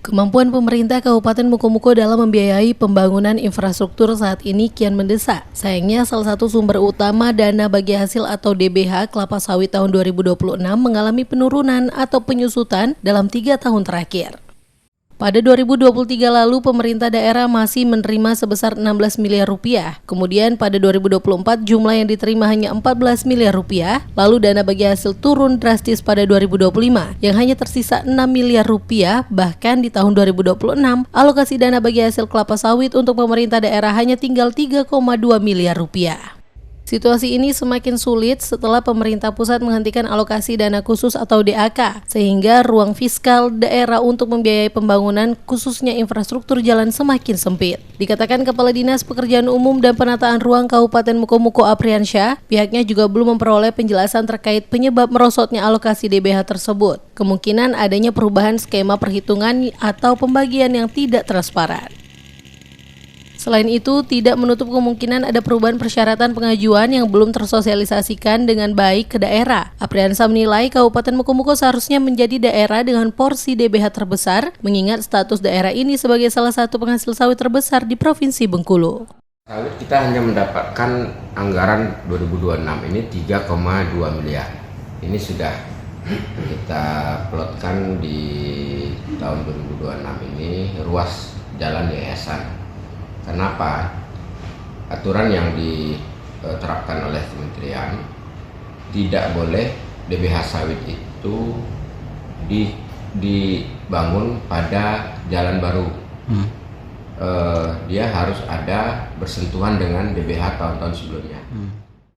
Kemampuan pemerintah Kabupaten Mukomuko dalam membiayai pembangunan infrastruktur saat ini kian mendesak. Sayangnya, salah satu sumber utama dana bagi hasil atau DBH kelapa sawit tahun 2026 mengalami penurunan atau penyusutan dalam 3 tahun terakhir. Pada 2023 lalu, pemerintah daerah masih menerima sebesar 16 miliar rupiah. Kemudian pada 2024 jumlah yang diterima hanya 14 miliar rupiah. Lalu dana bagi hasil turun drastis pada 2025 yang hanya tersisa 6 miliar rupiah. Bahkan di tahun 2026 alokasi dana bagi hasil kelapa sawit untuk pemerintah daerah hanya tinggal 3,2 miliar rupiah. Situasi ini semakin sulit setelah pemerintah pusat menghentikan alokasi dana khusus atau DAK, sehingga ruang fiskal daerah untuk membiayai pembangunan khususnya infrastruktur jalan semakin sempit. Dikatakan Kepala Dinas Pekerjaan Umum dan Penataan Ruang Kabupaten Mukomuko Apriansyah, pihaknya juga belum memperoleh penjelasan terkait penyebab merosotnya alokasi DBH tersebut. Kemungkinan adanya perubahan skema perhitungan atau pembagian yang tidak transparan. Selain itu, tidak menutup kemungkinan ada perubahan persyaratan pengajuan yang belum tersosialisasikan dengan baik ke daerah. Apriansyah menilai Kabupaten Mukomuko seharusnya menjadi daerah dengan porsi DBH terbesar, mengingat status daerah ini sebagai salah satu penghasil sawit terbesar di Provinsi Bengkulu. Sawit kita hanya mendapatkan anggaran 2026 ini 3,2 miliar. Ini sudah kita plotkan di tahun 2026 ini ruas jalan yayasan. Kenapa? Aturan yang diterapkan oleh kementerian tidak boleh DBH sawit itu dibangun pada jalan baru. Dia harus ada bersentuhan dengan DBH tahun-tahun sebelumnya.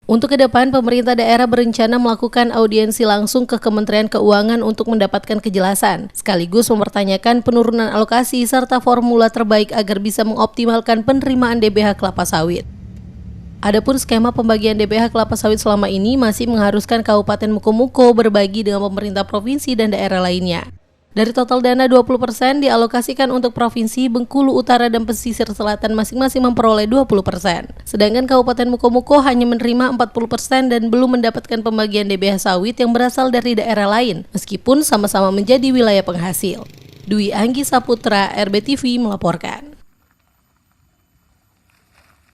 Untuk ke depan, pemerintah daerah berencana melakukan audiensi langsung ke Kementerian Keuangan untuk mendapatkan kejelasan, sekaligus mempertanyakan penurunan alokasi serta formula terbaik agar bisa mengoptimalkan penerimaan DBH kelapa sawit. Adapun skema pembagian DBH kelapa sawit selama ini masih mengharuskan Kabupaten Mukomuko berbagi dengan pemerintah provinsi dan daerah lainnya. Dari total dana 20% dialokasikan untuk Provinsi Bengkulu Utara dan Pesisir Selatan masing-masing memperoleh 20%. Sedangkan Kabupaten Mukomuko hanya menerima 40% dan belum mendapatkan pembagian DBH sawit yang berasal dari daerah lain, meskipun sama-sama menjadi wilayah penghasil. Dwi Anggi Saputra, RBTV melaporkan.